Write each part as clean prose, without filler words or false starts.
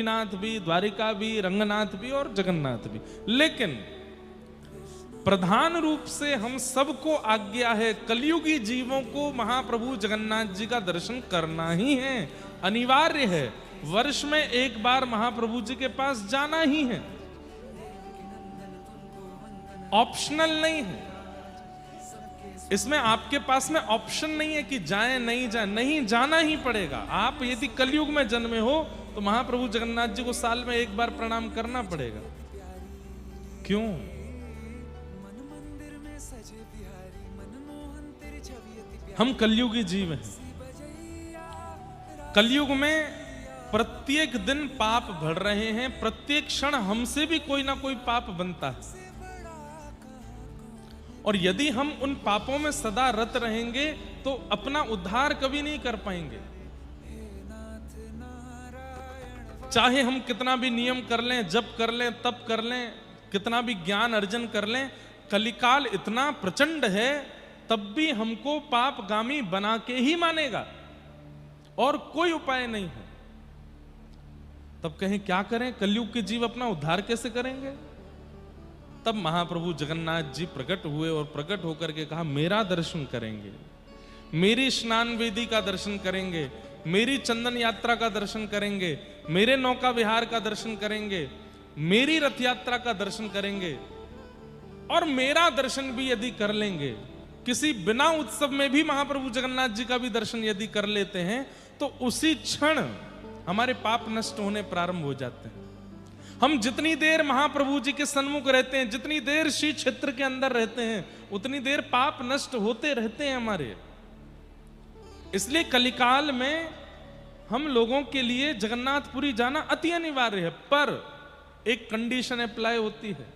नाथ भी, द्वारिका भी, रंगनाथ भी और जगन्नाथ भी। लेकिन प्रधान रूप से हम सबको आज्ञा है, कलयुगी जीवों को महाप्रभु जगन्नाथ जी का दर्शन करना ही है, अनिवार्य है। वर्ष में एक बार महाप्रभु जी के पास जाना ही है, ऑप्शनल नहीं है। इसमें आपके पास में ऑप्शन नहीं है कि जाएं नहीं जाएं, नहीं जाना ही पड़ेगा। आप यदि कलयुग में जन्मे हो तो महाप्रभु जगन्नाथ जी को साल में एक बार प्रणाम करना पड़ेगा। क्यों? हम कलयुगी जीव हैं। कलयुग में प्रत्येक दिन पाप बढ़ रहे हैं, प्रत्येक क्षण हमसे भी कोई ना कोई पाप बनता है, और यदि हम उन पापों में सदा रत रहेंगे तो अपना उद्धार कभी नहीं कर पाएंगे। चाहे हम कितना भी नियम कर लें, जप कर लें, तप कर लें, कितना भी ज्ञान अर्जन कर लें, कलिकाल इतना प्रचंड है तब भी हमको पापगामी बना के ही मानेगा और कोई उपाय नहीं है। तब कहें क्या करें? कलयुग के जीव अपना उद्धार कैसे करेंगे? तब महाप्रभु जगन्नाथ जी प्रकट हुए और प्रकट होकर के कहा, मेरा दर्शन करेंगे, मेरी स्नान वेदी का दर्शन करेंगे, मेरी चंदन यात्रा का दर्शन करेंगे, मेरे नौका विहार का दर्शन करेंगे, मेरी रथ यात्रा का दर्शन करेंगे, और मेरा दर्शन भी यदि कर लेंगे, किसी बिना उत्सव में भी महाप्रभु जगन्नाथ जी का भी दर्शन यदि कर लेते हैं तो उसी क्षण हमारे पाप नष्ट होने प्रारंभ हो जाते हैं। हम जितनी देर महाप्रभु जी के सन्मुख रहते हैं, जितनी देर श्री क्षेत्र के अंदर रहते हैं, उतनी देर पाप नष्ट होते रहते हैं हमारे। इसलिए कलिकाल में हम लोगों के लिए जगन्नाथपुरी जाना अति अनिवार्य है, पर एक कंडीशन अप्लाई होती है।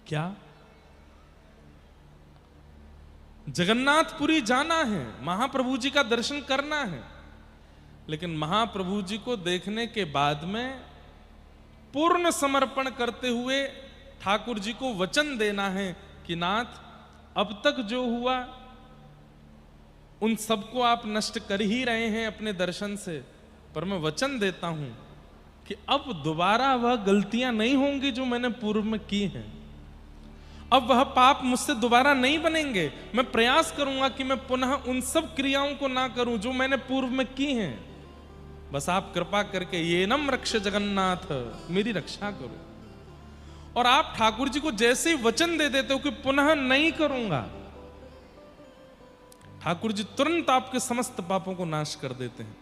क्या? जगन्नाथपुरी जाना है, महाप्रभु जी का दर्शन करना है, लेकिन महाप्रभु जी को देखने के बाद में पूर्ण समर्पण करते हुए ठाकुर जी को वचन देना है कि नाथ, अब तक जो हुआ उन सबको आप नष्ट कर ही रहे हैं अपने दर्शन से, पर मैं वचन देता हूं कि अब दोबारा वह गलतियां नहीं होंगी जो मैंने पूर्व में की हैं। अब वह पाप मुझसे दोबारा नहीं बनेंगे। मैं प्रयास करूंगा कि मैं पुनः उन सब क्रियाओं को ना करूं जो मैंने पूर्व में की हैं। बस आप कृपा करके ये नम रक्ष जगन्नाथ, मेरी रक्षा करो। और आप ठाकुर जी को जैसे ही वचन दे देते हो कि पुनः नहीं करूंगा, ठाकुर जी तुरंत आपके समस्त पापों को नाश कर देते हैं।